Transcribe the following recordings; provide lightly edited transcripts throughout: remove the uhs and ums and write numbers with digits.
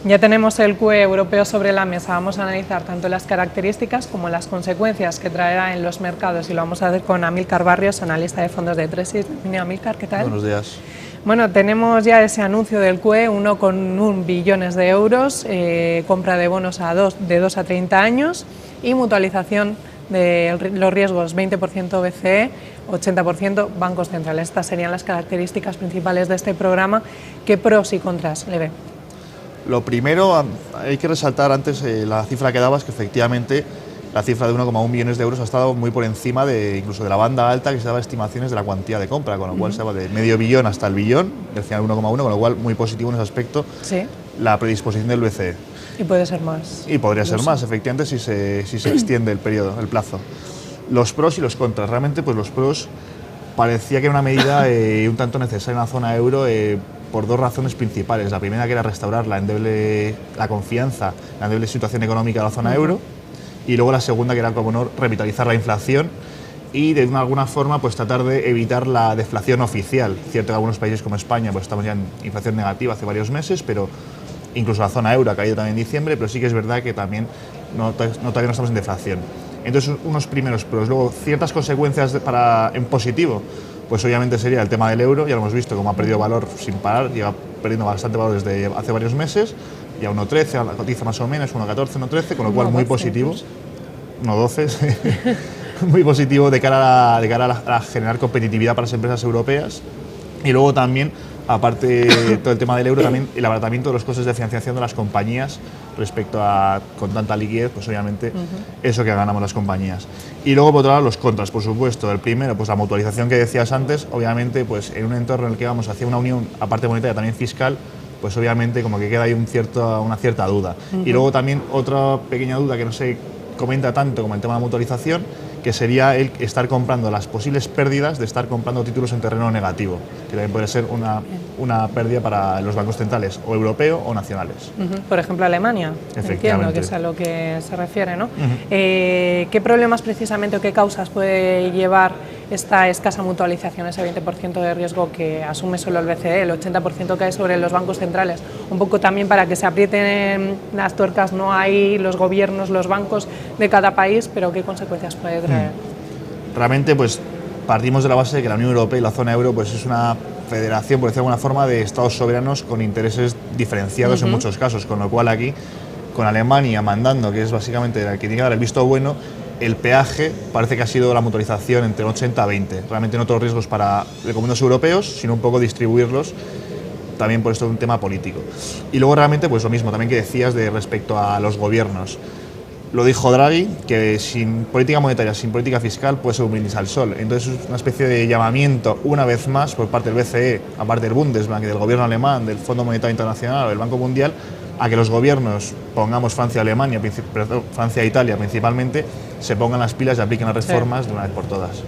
Ya tenemos el QE europeo sobre la mesa, vamos a analizar tanto las características como las consecuencias que traerá en los mercados y lo vamos a hacer con Amílcar Barrios, analista de fondos de Tresis. Amílcar, ¿qué tal? Buenos días. Bueno, tenemos ya ese anuncio del QE, 1,1 billones de euros, compra de bonos de 2 a 30 años y mutualización de los riesgos 20% BCE, 80% bancos centrales. Estas serían las características principales de este programa. ¿Qué pros y contras le ve? Lo primero, hay que resaltar antes la cifra que dabas, que efectivamente la cifra de 1,1 billones de euros ha estado muy por encima incluso de la banda alta que se daba estimaciones de la cuantía de compra, con lo cual se va de medio billón hasta el billón, y al final 1,1, con lo cual muy positivo en ese aspecto. Sí. La predisposición del BCE. Y puede ser más. Y podría ser más, efectivamente, si se extiende el periodo, el plazo. Los pros y los contras. Realmente, pues los pros parecía que era una medida un tanto necesaria en la zona euro por dos razones principales. La primera, que era restaurar la confianza, la endeble situación económica de la zona euro, y luego la segunda, que era, como no, revitalizar la inflación y de alguna forma pues tratar de evitar la deflación oficial. Cierto que en algunos países como España pues estamos ya en inflación negativa hace varios meses, pero incluso la zona euro ha caído también en diciembre, pero sí que es verdad que también todavía no estamos en deflación. Entonces, unos primeros pros. Luego, ciertas consecuencias en positivo, pues obviamente sería el tema del euro. Ya lo hemos visto cómo ha perdido valor sin parar, lleva perdiendo bastante valor desde hace varios meses, ya 1,13, cotiza más o menos, 1,14, 1,13, con lo cual muy positivo. 1,12, muy positivo de cara a generar competitividad para las empresas europeas. Y luego también, aparte de todo el tema del euro, también el abaratamiento de los costes de financiación de las compañías respecto a con tanta liquidez, pues obviamente eso que ganamos las compañías. Y luego, por otro lado, los contras, por supuesto. El primero, pues la mutualización que decías antes, obviamente, pues en un entorno en el que vamos hacia una unión, aparte monetaria, también fiscal, pues obviamente como que queda ahí una cierta duda. Y luego también otra pequeña duda que no se comenta tanto como el tema de la mutualización, que sería el estar comprando las posibles pérdidas de estar comprando títulos en terreno negativo, que también puede ser una pérdida para los bancos centrales, o europeos o nacionales. Por ejemplo, Alemania, entiendo que es a lo que se refiere, ¿no? ¿Qué problemas precisamente o qué causas puede llevar esta escasa mutualización, ese 20% de riesgo que asume solo el BCE, el 80% cae sobre los bancos centrales? Un poco también para que se aprieten las tuercas, no hay los gobiernos, los bancos de cada país, pero ¿qué consecuencias puede traer? Realmente, pues partimos de la base de que la Unión Europea y la zona euro pues es una federación, por decirlo de alguna forma, de estados soberanos con intereses diferenciados en muchos casos, con lo cual aquí, con Alemania mandando, que es básicamente la que tiene que dar el visto bueno, el peaje parece que ha sido la mutualización entre 80 a 20. Realmente no todos los riesgos para recomendados europeos, sino un poco distribuirlos, también por esto es un tema político. Y luego realmente pues lo mismo también que decías de respecto a los gobiernos. Lo dijo Draghi, que sin política monetaria, sin política fiscal, puede ser un brindis al sol. Entonces es una especie de llamamiento, una vez más, por parte del BCE, aparte del Bundesbank, del gobierno alemán, del Fondo Monetario Internacional o del Banco Mundial, a que los gobiernos, pongamos Francia e Italia principalmente, se pongan las pilas y apliquen las reformas de una vez por todas.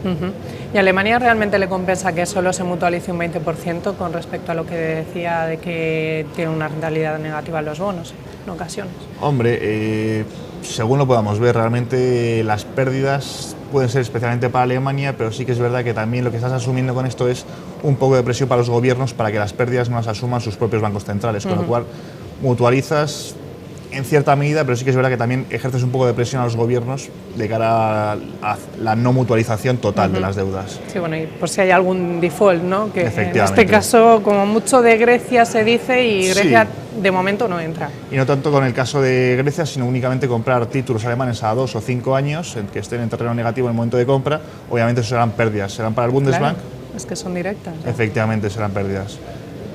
¿Y a Alemania realmente le compensa que solo se mutualice un 20% con respecto a lo que decía de que tiene una rentabilidad negativa en los bonos en ocasiones? Hombre, según lo podamos ver, realmente las pérdidas pueden ser especialmente para Alemania, pero sí que es verdad que también lo que estás asumiendo con esto es un poco de presión para los gobiernos para que las pérdidas no las asuman sus propios bancos centrales, con lo cual mutualizas en cierta medida, pero sí que es verdad que también ejerces un poco de presión a los gobiernos de cara a la no mutualización total de las deudas. Sí, bueno, y por si hay algún default, ¿no? Que en este caso, como mucho de Grecia se dice, y Grecia de momento no entra. Y no tanto con el caso de Grecia, sino únicamente comprar títulos alemanes a 2 o 5 años, que estén en terreno negativo en el momento de compra. Obviamente eso serán pérdidas, serán para el Bundesbank. Claro, es que son directas, ¿no? Efectivamente serán pérdidas.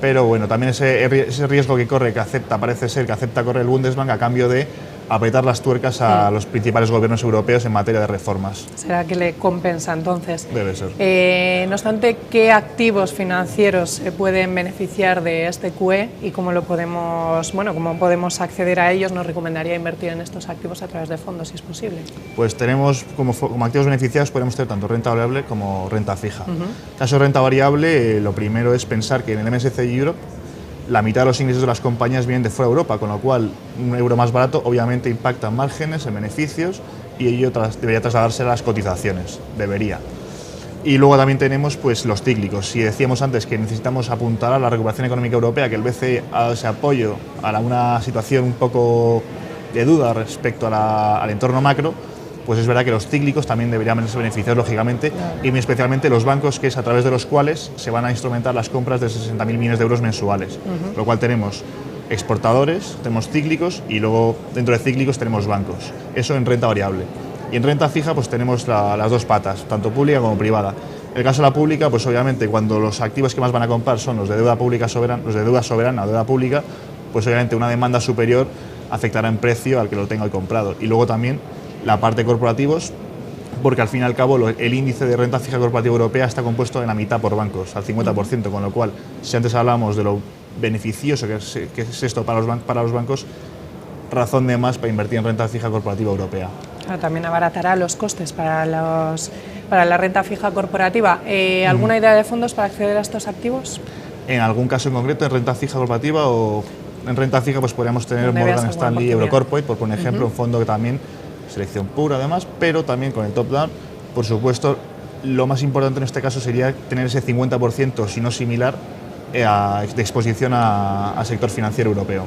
Pero bueno, también ese riesgo que corre, parece ser que acepta correr el Bundesbank a cambio de apretar las tuercas a los principales gobiernos europeos en materia de reformas. ¿Será que le compensa entonces? Debe ser. No obstante, ¿qué activos financieros se pueden beneficiar de este QE y cómo podemos acceder a ellos? ¿Nos recomendaría invertir en estos activos a través de fondos, si es posible? Pues tenemos como activos beneficiados, podemos tener tanto renta variable como renta fija. En caso de renta variable, lo primero es pensar que en el MSCI Europe la mitad de los ingresos de las compañías vienen de fuera de Europa, con lo cual un euro más barato obviamente impacta en márgenes, en beneficios, y ello debería trasladarse a las cotizaciones, debería. Y luego también tenemos pues, los cíclicos. Si decíamos antes que necesitamos apuntar a la recuperación económica europea, que el BCE ha dado ese apoyo a una situación un poco de duda respecto al entorno macro, pues es verdad que los cíclicos también deberían verse beneficiados, lógicamente, y muy especialmente los bancos, que es a través de los cuales se van a instrumentar las compras de 60.000 millones de euros mensuales. Lo cual tenemos exportadores, tenemos cíclicos y luego dentro de cíclicos tenemos bancos. Eso en renta variable. Y en renta fija pues tenemos las dos patas, tanto pública como privada. En el caso de la pública, pues obviamente cuando los activos que más van a comprar son los de deuda pública soberana, los de deuda soberana o deuda pública, pues obviamente una demanda superior afectará en precio al que lo tenga el comprado. Y luego también la parte de corporativos, porque al fin y al cabo el índice de renta fija corporativa europea está compuesto en la mitad por bancos, al 50%, con lo cual, si antes hablábamos de lo beneficioso que es esto para los bancos, razón de más para invertir en renta fija corporativa europea. También abaratará los costes para la renta fija corporativa. ¿Alguna idea de fondos para acceder a estos activos? En algún caso en concreto, en renta fija corporativa o en renta fija, pues podríamos tener Morgan Stanley Eurocorporate, por poner ejemplo, un fondo que también, selección pura además, pero también con el top-down. Por supuesto, lo más importante en este caso sería tener ese 50%, si no similar, de exposición al sector financiero europeo.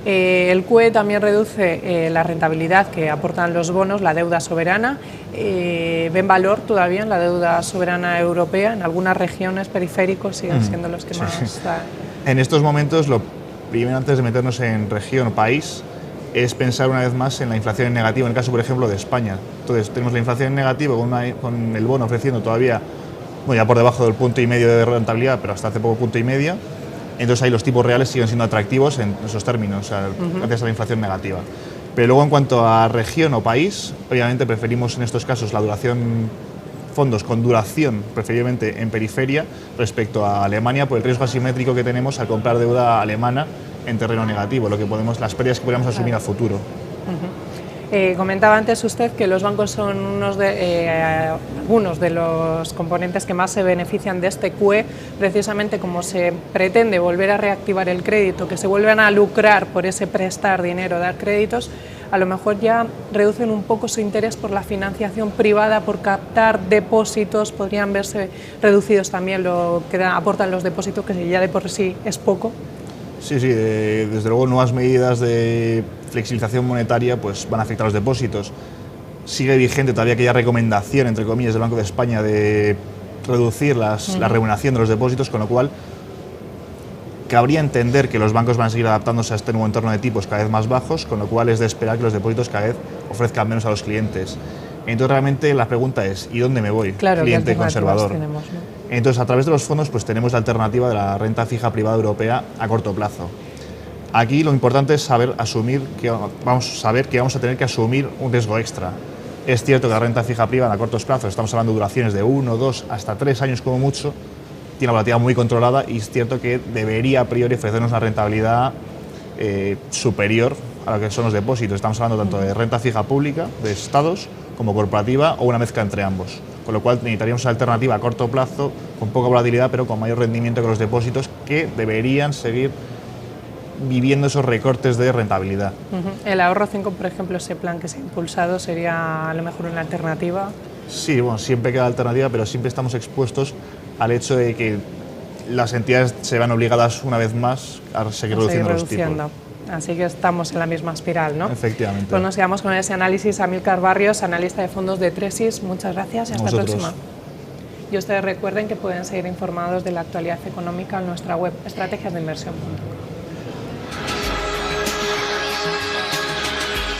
El QE también reduce la rentabilidad que aportan los bonos, la deuda soberana. ¿Ven valor todavía en la deuda soberana europea? En algunas regiones periféricos siguen siendo los que más están. En estos momentos, lo primero antes de meternos en región o país es pensar una vez más en la inflación en negativo, en el caso por ejemplo de España. Entonces tenemos la inflación en negativo con el bono ofreciendo todavía, bueno, ya por debajo del 1,5% de rentabilidad, pero hasta hace poco 1,5%. Entonces ahí los tipos reales siguen siendo atractivos en esos términos, o sea, gracias a la inflación negativa. Pero luego en cuanto a región o país, obviamente preferimos en estos casos la duración, fondos con duración, preferiblemente en periferia, respecto a Alemania, por el riesgo asimétrico que tenemos al comprar deuda alemana en terreno negativo, las pérdidas que podríamos asumir a futuro. Comentaba antes usted que los bancos son algunos de los componentes que más se benefician de este QE, precisamente como se pretende volver a reactivar el crédito, que se vuelvan a lucrar por ese prestar dinero, dar créditos, a lo mejor ya reducen un poco su interés por la financiación privada, por captar depósitos, podrían verse reducidos también lo que aportan los depósitos, que ya de por sí es poco. Sí, desde luego nuevas medidas de flexibilización monetaria pues van a afectar a los depósitos. Sigue vigente todavía aquella recomendación, entre comillas, del Banco de España de reducir la remuneración de los depósitos, con lo cual cabría entender que los bancos van a seguir adaptándose a este nuevo entorno de tipos cada vez más bajos, con lo cual es de esperar que los depósitos cada vez ofrezcan menos a los clientes. Entonces realmente la pregunta es, ¿y dónde me voy? Claro, cliente conservador. Tenemos, ¿no? Entonces, a través de los fondos pues tenemos la alternativa de la renta fija privada europea a corto plazo. Aquí lo importante es saber que vamos a tener que asumir un riesgo extra. Es cierto que la renta fija privada a cortos plazos, estamos hablando de duraciones de 1, 2, hasta 3 años como mucho, tiene la volatilidad muy controlada y es cierto que debería a priori ofrecernos una rentabilidad superior a lo que son los depósitos. Estamos hablando tanto de renta fija pública, de estados, como corporativa o una mezcla entre ambos. Con lo cual necesitaríamos una alternativa a corto plazo, con poca volatilidad, pero con mayor rendimiento que los depósitos, que deberían seguir viviendo esos recortes de rentabilidad. El ahorro 5, por ejemplo, ese plan que se ha impulsado, ¿sería a lo mejor una alternativa? Sí, bueno, siempre queda alternativa, pero siempre estamos expuestos al hecho de que las entidades se van obligadas una vez más a seguir reduciendo los tipos. Así que estamos en la misma espiral, ¿no? Efectivamente. Pues nos quedamos con ese análisis. Amílcar Barrios, analista de fondos de Tresis. Muchas gracias y hasta la próxima. Y ustedes recuerden que pueden seguir informados de la actualidad económica en nuestra web estrategiasdeinversión.com.